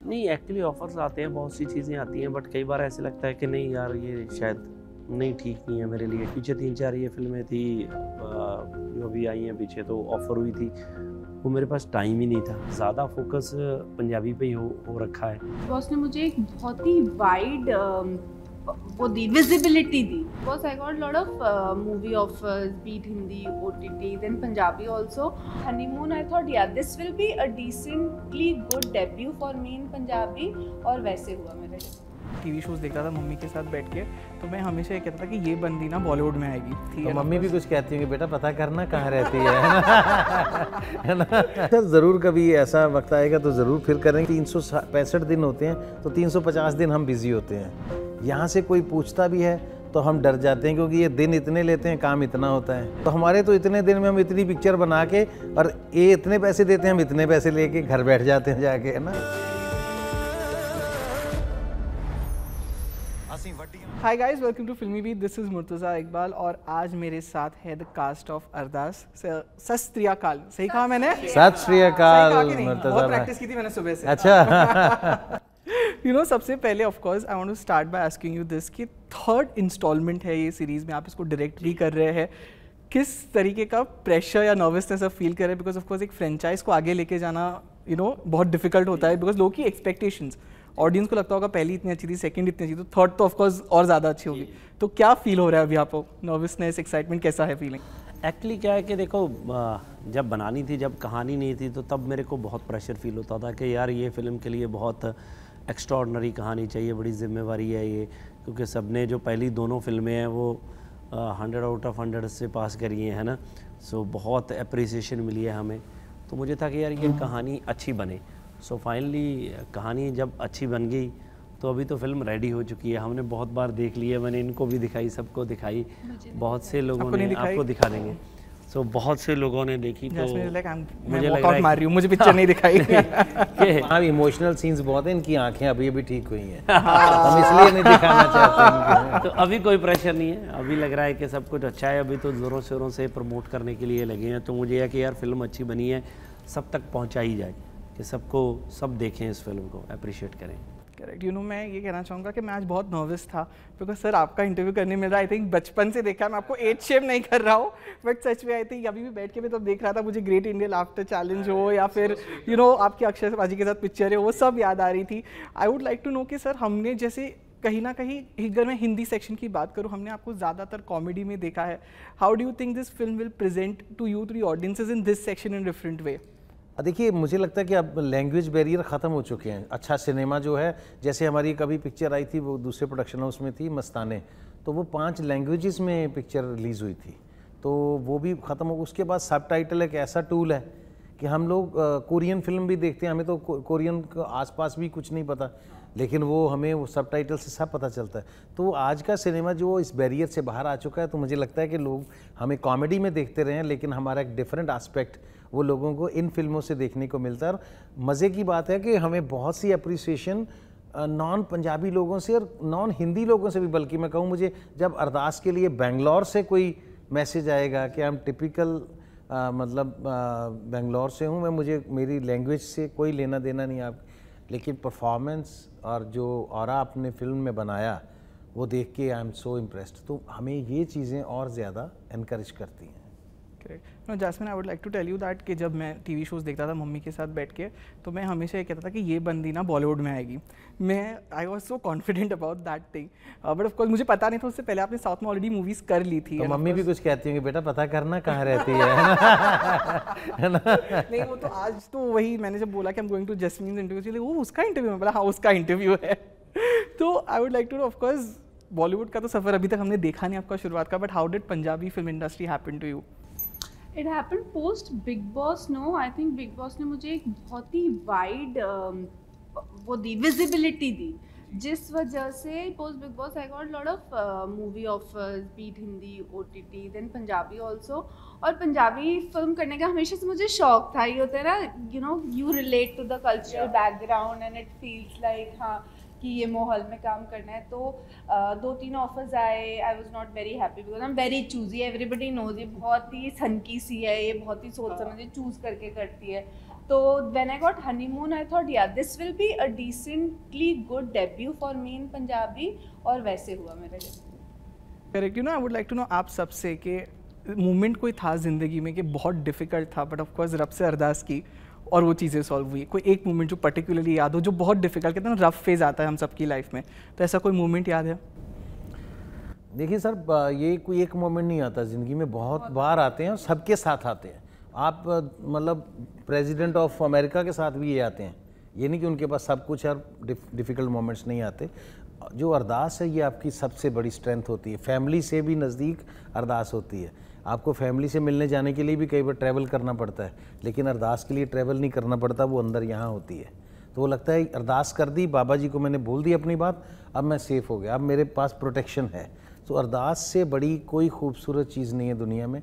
नहीं, actually offers आते हैं, बहुत सी चीज़ें आती हैं, बट कई बार ऐसे लगता है कि नहीं यार, ये शायद नहीं, ठीक नहीं है मेरे लिए। पीछे 3-4 ये फिल्में थी जो अभी आई हैं पीछे, तो ऑफ़र हुई थी, वो मेरे पास टाइम ही नहीं था। ज़्यादा फोकस पंजाबी पे ही हो रखा है। बॉस ने मुझे एक बहुत ही वाइड वो दी, विजिबिलिटी दी। Because I got lot of movie offers, be it Hindi, OTT, then Punjabi also. Honeymoon, I thought yeah this will be a decently good debut for me in Punjabi, और वैसे हुआ मेरे लिए। टीवी शोज देखता था मम्मी के साथ बैठ के, तो मैं हमेशा ये कहता था कि ये बंदी ना बॉलीवुड में आएगी। तो मम्मी भी कुछ कहती होंगी, बेटा पता करना कहाँ रहती है ना। ज़रूर कभी ऐसा वक्त आएगा तो ज़रूर फिर करेंगे। 365 दिन होते हैं, तो 350 दिन हम बिजी होते हैं। यहाँ से कोई पूछता भी है तो हम डर जाते हैं, क्योंकि ये दिन इतने लेते हैं, काम इतना होता है। तो हमारे तो इतने दिन में हम इतनी पिक्चर बना के, और ये इतने पैसे देते हैं, हम इतने पैसे लेके घर बैठ जाते हैं जाके, है ना। Hi guys, welcome to Filmi Beat. This is Murtaza Iqbal और आज मेरे साथ है द कास्ट ऑफ अरदास। सत श्री अकाल, सही कहा मैंने? सत श्री अकाल मुर्तज़ा, बहुत प्रैक्टिस की थी मैंने सुबह से। अच्छा। यू नो, सबसे पहले of course I want to start by asking you this कि थर्ड इंस्टॉलमेंट है ये सीरीज़ में, आप इसको डायरेक्ट भी कर रहे हैं। किस तरीके का प्रेशर या नर्वसनेस आप फील कर रहे हैं? बिकॉज ऑफ कोर्स एक फ्रेंचाइज को आगे लेके जाना बहुत डिफिकल्ट होता है, बिकॉज लोगों की एक्सपेक्टेशंस, ऑडियंस को लगता होगा पहली इतनी अच्छी थी, सेकंड इतनी अच्छी, तो थर्ड तो ऑफ कोर्स और ज़्यादा अच्छी होगी। तो क्या फील हो रहा है अभी आपको? नर्वसनेस, एक्साइटमेंट, कैसा है फीलिंग? एक्चुअली क्या है कि देखो, जब बनानी थी, जब कहानी नहीं थी, तो तब मेरे को बहुत प्रेशर फील होता था कि यार ये फ़िल्म के लिए बहुत एक्स्ट्राऑर्डिनरी कहानी चाहिए, बड़ी जिम्मेवारी है ये, क्योंकि सबने जो पहली दोनों फिल्में हैं वो 100 आउट ऑफ 100 से पास करी है ना। सो बहुत अप्रिसिएशन मिली है हमें, तो मुझे था कि यार ये कहानी अच्छी बने। सो फाइनली कहानी जब अच्छी बन गई, तो अभी तो फिल्म रेडी हो चुकी है। हमने बहुत बार देख ली है, मैंने इनको भी दिखाई, सबको दिखाई, बहुत से लोगों ने, आपको दिखा देंगे। सो बहुत से लोगों ने देखी, तो मुझे लग रहा है मार रही हूँ, मुझे पिक्चर नहीं दिखाई। हाँ, इमोशनल सीन्स बहुत हैं, इनकी आंखें अभी अभी ठीक हुई हैं, हम इसलिए नहीं दिखाना चाहते हैं। तो अभी कोई प्रेशर नहीं है, अभी लग रहा है कि सब कुछ अच्छा है। अभी तो ज़ोरों शोरों से प्रमोट करने के लिए लगे हैं, तो मुझे यह कि यार फिल्म अच्छी बनी है, सब तक पहुँचाई जाए, कि सब देखें इस फिल्म को, अप्रिशिएट करें। करेक्ट। मैं ये कहना चाहूँगा कि मैं आज बहुत नर्वस था, बिकॉज सर आपका इंटरव्यू करने मिल रहा है। आई थिंक बचपन से देखा, मैं आपको एज शेम नहीं कर रहा हूँ, बट सच में आई थिंक अभी भी बैठ के मैं तो देख रहा था, मुझे ग्रेट इंडियन लाफ्टर चैलेंज हो या फिर आपकी अक्षय बाजी के साथ पिक्चर है, वो सब याद आ रही थी। I would like to know कि सर, हमने जैसे कहीं ना कहीं, अगर मैं हिंदी सेक्शन की बात करूँ, हमने आपको ज़्यादातर कॉमेडी में देखा है। How do you think this film will present to you, to the audiences in this section in different way? देखिए, मुझे लगता है कि अब लैंग्वेज बैरियर ख़त्म हो चुके हैं। अच्छा सिनेमा जो है, जैसे हमारी कभी पिक्चर आई थी, वो दूसरे प्रोडक्शन हाउस में थी, मस्ताने, तो वो 5 लैंग्वेजेस में पिक्चर रिलीज़ हुई थी, तो वो भी ख़त्म हो। उसके बाद सबटाइटल एक ऐसा टूल है कि हम लोग कोरियन फिल्म भी देखते हैं, हमें तो कोरियन के आसपास भी कुछ नहीं पता, लेकिन वो हमें वो सबटाइटल से सब पता चलता है। तो आज का सिनेमा जो इस बैरियर से बाहर आ चुका है, तो मुझे लगता है कि लोग हमें कॉमेडी में देखते रहे हैं, लेकिन हमारा एक डिफरेंट एस्पेक्ट वो लोगों को इन फिल्मों से देखने को मिलता है। और मज़े की बात है कि हमें बहुत सी अप्रिसिएशन नॉन पंजाबी लोगों से और नॉन हिंदी लोगों से भी, बल्कि मैं कहूँ, मुझे जब अरदास के लिए बेंगलोर से कोई मैसेज आएगा कि हम टिपिकल बेंगलोर से हूँ मैं, मुझे मेरी लैंग्वेज से कोई लेना देना नहीं आप, लेकिन परफॉर्मेंस और जो ऑरा आपने फिल्म में बनाया, वो देख के आई एम सो इम्प्रेस्ड। तो हमें ये चीज़ें और ज़्यादा इनकरेज करती हैं। Jasmin, I would like to tell you that कि जब मैं टीवी शोज़ देखता था मम्मी के साथ बैठ के, तो मैं हमेशा ये कहता था कि ये बंदी ना बॉलीवुड में आएगी। I was so confident about that thing, but of course मुझे पता नहीं था, उससे पहले आपने साउथ में ऑलरेडी मूवीज़ कर ली थी। तो मम्मी भी कुछ कहती होंगी, बेटा पता करना कहाँ रहती है ना। नहीं, वो तो आज तो वही, मैंने जब बोला कि I'm going to jasmine interview, वो उसका इंटरव्यू है, बोला हाँ उसका इंटरव्यू है। तो I would like to know, of course Bollywood का तो सफ़र अभी तक हमने देखा नहीं आपका शुरुआत का, but how did Punjabi film industry happen to you? It happen post Bigg Boss. No, I think Bigg Boss ने मुझे एक बहुत ही वाइड वो दी, विजिबिलिटी दी, जिस वजह से post Bigg Boss I got lot of movie offers, be it Hindi, OTT, then Punjabi also. और पंजाबी फिल्म करने का हमेशा से मुझे शौक था। ये होता है ना, you relate to the cultural background and it feels like हाँ कि ये माहौल में काम करना है। तो 2-3 ऑफर्स आए, I was not very happy because I am very choosy. Everybody knows ये बहुत ही सनकी सी है, ये बहुत ही सोच समझ चूज़ करके करती है। तो when I got honeymoon I thought yeah this will be a decently good debut for me in Punjabi और वैसे हुआ मेरे लिए. Correct. I would like to know आप सबसे कि मोमेंट कोई था ज़िंदगी में कि बहुत डिफ़िकल्ट था बट ऑफ कोर्स रब से अरदास की और वो चीज़ें सॉल्व हुई. कोई एक मोमेंट जो पर्टिकुलरली याद हो जो बहुत डिफ़िकल्ट, कहते हैं ना रफ फेज़ आता है हम सबकी लाइफ में, तो ऐसा कोई मोमेंट याद है? देखिए सर, ये कोई एक मोमेंट नहीं आता ज़िंदगी में, बहुत बार आते हैं और सबके साथ आते हैं. आप मतलब प्रेसिडेंट ऑफ अमेरिका के साथ भी ये आते हैं, ये नहीं कि उनके पास सब कुछ है और डिफ़िकल्ट मोमेंट्स नहीं आते. जो अरदास है ये आपकी सबसे बड़ी स्ट्रेंथ होती है. फैमिली से भी नज़दीक अरदास होती है. आपको फैमिली से मिलने जाने के लिए भी कई बार ट्रैवल करना पड़ता है, लेकिन अरदास के लिए ट्रैवल नहीं करना पड़ता, वो अंदर यहाँ होती है. तो वो लगता है अरदास कर दी, बाबा जी को मैंने बोल दी अपनी बात, अब मैं सेफ़ हो गया, अब मेरे पास प्रोटेक्शन है. तो अरदास से बड़ी कोई खूबसूरत चीज़ नहीं है दुनिया में,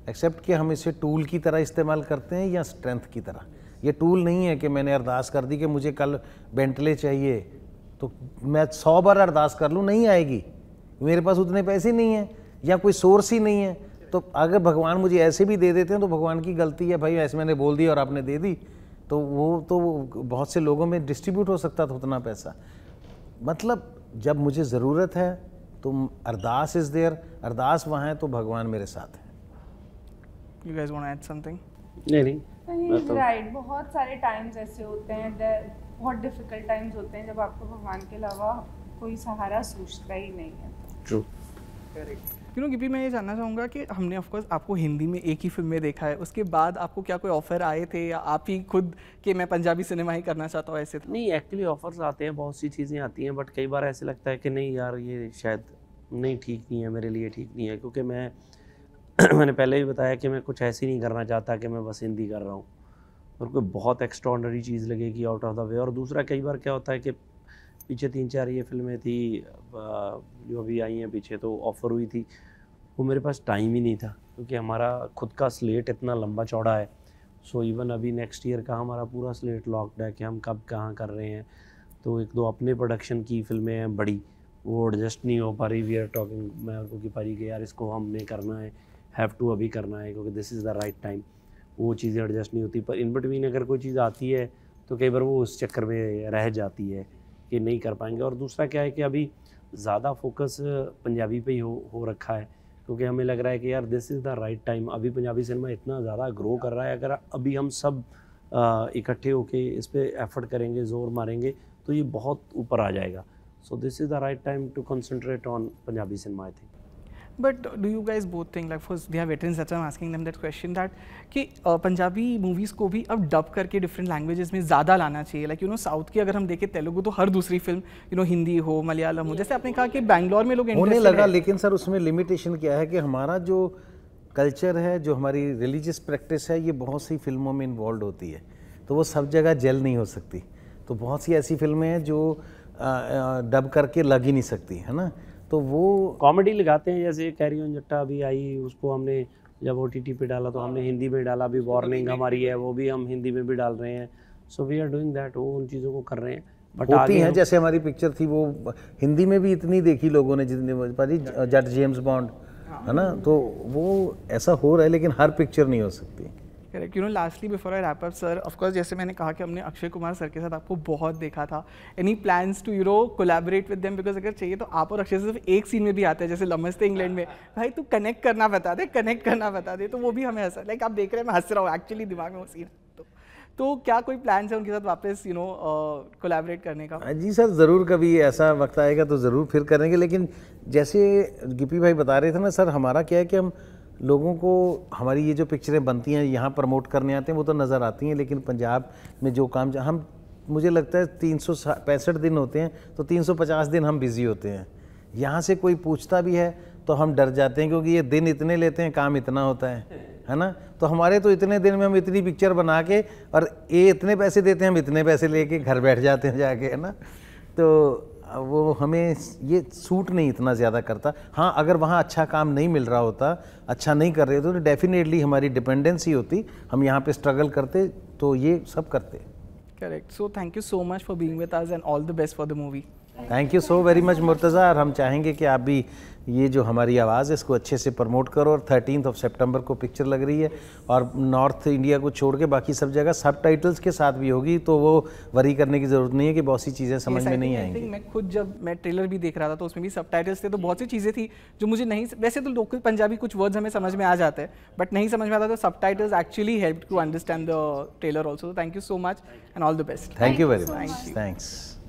एक्सेप्ट कि हम इसे टूल की तरह इस्तेमाल करते हैं या स्ट्रेंथ की तरह. ये टूल नहीं है कि मैंने अरदास कर दी कि मुझे कल बेंटले चाहिए तो मैं 100 बार अरदास कर लूँ, नहीं आएगी. मेरे पास उतने पैसे नहीं हैं या कोई सोर्स ही नहीं है. तो अगर भगवान मुझे ऐसे भी दे देते हैं तो भगवान की गलती है भाई, ऐसे मैंने बोल दिया और आपने दे दी, तो वो तो बहुत से लोगों में डिस्ट्रीब्यूट हो सकता था उतना पैसा. मतलब जब मुझे ज़रूरत है तो अरदास इज़ देयर, अरदास वहाँ है तो भगवान मेरे साथ है. You guys want to add something? नहीं राइट. बहुत सारे टाइम्स ऐसे होते हैं, बहुत डिफिकल्ट टाइम्स होते हैं जब आपको भगवान के अलावा कोई सहारा सूझता ही नहीं है. ट्रू. यू नो गिपी, मैं ये जानना चाहूँगा कि हमने ऑफ कोर्स आपको हिंदी में एक ही फिल्म में देखा है, उसके बाद आपको क्या कोई ऑफ़र आए थे या आप ही खुद कि मैं पंजाबी सिनेमा ही करना चाहता हूँ ऐसे था? नहीं, एक्चुअली ऑफर्स आते हैं, बहुत सी चीज़ें आती हैं, बट कई बार ऐसे लगता है कि नहीं यार ये शायद नहीं, ठीक नहीं है मेरे लिए, ठीक नहीं है, क्योंकि मैंने पहले भी बताया कि मैं कुछ ऐसी नहीं करना चाहता कि मैं बस हिंदी कर रहा हूँ और कोई बहुत एक्स्ट्रॉर्डनरी चीज़ लगेगी आउट ऑफ द वे. और दूसरा कई बार क्या होता है कि पीछे 3-4 ये फिल्में थी जो अभी आई हैं पीछे, तो ऑफ़र हुई थी, वो मेरे पास टाइम ही नहीं था क्योंकि हमारा खुद का स्लेट इतना लंबा चौड़ा है. सो इवन अभी नेक्स्ट ईयर का हमारा पूरा स्लेट लॉक्ड है कि हम कब कहाँ कर रहे हैं. तो 1-2 अपने प्रोडक्शन की फिल्में हैं बड़ी, वो एडजस्ट नहीं हो पा रही. वी आर टॉकिंग, मैं उनको की पा रही कि यार इसको हमने करना है, हैव टू अभी करना है क्योंकि this is the right time. वो चीज़ें एडजस्ट नहीं होती. पर इन बिटवीन अगर कोई चीज़ आती है तो कई बार वो उस चक्कर में रह जाती है कि नहीं कर पाएंगे. और दूसरा क्या है कि अभी ज़्यादा फोकस पंजाबी पे ही हो रखा है क्योंकि हमें लग रहा है कि यार this is the right time. अभी पंजाबी सिनेमा इतना ज़्यादा ग्रो कर रहा है, अगर अभी हम सब इकट्ठे होके इस पर एफर्ट करेंगे, ज़ोर मारेंगे तो ये बहुत ऊपर आ जाएगा. So this is the right time to concentrate on Punjabi cinema I think. But do you guys both think, like for they are veterans, that's why I'm asking them that question, that कि Punjabi movies को भी अब dub करके different languages में ज़्यादा लाना चाहिए. Like you know south की अगर हम देखें तेलुगु तो हर दूसरी फिल्म यू नो हिंदी हो, मलयालम हो, जैसे आपने कहा कि बैंगलोर में लोग होने लगा. लेकिन सर उसमें लिमिटेशन क्या है कि हमारा जो कल्चर है, जो हमारी रिलीजियस प्रैक्टिस है, ये बहुत सी फिल्मों में इन्वॉल्व होती है, तो वो सब जगह जेल नहीं हो सकती. तो बहुत सी ऐसी फिल्में हैं जो डब करके लग ही नहीं सकती, है ना. तो वो कॉमेडी लगाते हैं, जैसे कैरी ऑन जट्टा अभी आई, उसको हमने जब OTT पे डाला तो हमने हिंदी में डाला. अभी वार्निंग हमारी है, वो भी हम हिंदी में भी डाल रहे हैं. So we are doing that, वो उन चीज़ों को कर रहे हैं. बट होती हैं, जैसे हमारी पिक्चर थी वो हिंदी में भी इतनी देखी लोगों ने जितनी पारी जट जेम्स बॉन्ड, है ना. तो वो ऐसा हो रहा है, लेकिन हर पिक्चर नहीं हो सकती. Correct. You know lastly before I wrap up sir, of course जैसे मैंने कहा कि हमने अक्षय कुमार सर के साथ आपको बहुत देखा था. Any plans to you know collaborate with them? Because अगर चाहिए तो आप और अक्षय सिर्फ एक सीन में भी आते हैं, जैसे नमस्ते इंग्लैंड में, भाई तू कनेक्ट करना बता दे, कनेक्ट करना बता दे, तो वो भी हमें ऐसा लाइक आप देख रहे हैं मैं हंस रहा हूँ एक्चुअली, दिमाग में वो सीन. तो क्या कोई प्लान है उनके साथ वापस यू नो कोलैबोरेट करने का? जी सर, ज़रूर कभी ऐसा वक्त आएगा तो ज़रूर फिर करेंगे. लेकिन जैसे गिपी भाई बता रहे थे ना सर, हमारा क्या है कि हम लोगों को हमारी ये जो पिक्चरें बनती हैं यहाँ प्रमोट करने आते हैं वो तो नज़र आती हैं, लेकिन पंजाब में जो काम हम, मुझे लगता है 365 दिन होते हैं तो 350 दिन हम बिज़ी होते हैं. यहाँ से कोई पूछता भी है तो हम डर जाते हैं क्योंकि ये दिन इतने लेते हैं, काम इतना होता है ना. तो हमारे तो इतने दिन में हम इतनी पिक्चर बना के और ये इतने पैसे देते हैं, हम इतने पैसे लेके घर बैठ जाते हैं जाके, है ना. तो वो हमें ये सूट नहीं इतना ज़्यादा करता. हाँ, अगर वहाँ अच्छा काम नहीं मिल रहा होता, अच्छा नहीं कर रहे तो डेफिनेटली हमारी डिपेंडेंसी होती, हम यहाँ पे स्ट्रगल करते, तो ये सब करते. Correct. So thank you so much for being with us and all the best for the movie. Thank you so very much Murtaza. और हम चाहेंगे कि आप भी ये जो हमारी आवाज़ है इसको अच्छे से प्रमोट करो। और 13 सितंबर को पिक्चर लग रही है और नॉर्थ इंडिया को छोड़ के बाकी सब जगह सबटाइटल्स के साथ भी होगी, तो वो वरी करने की ज़रूरत नहीं है कि बहुत सी चीज़ें समझ में नहीं आएंगी। मैं खुद जब मैं ट्रेलर भी देख रहा था तो उसमें भी सबटाइटल्स थे, तो बहुत सी चीज़ें थी जो मुझे नहीं, वैसे तो लोकल पंजाबी कुछ वर्ड्स हमें समझ में आ जाते हैं बट नहीं समझ में आता, तो subtitles actually help to understand the trailer also. Thank you so much and all the best. Thank you very much. Thanks.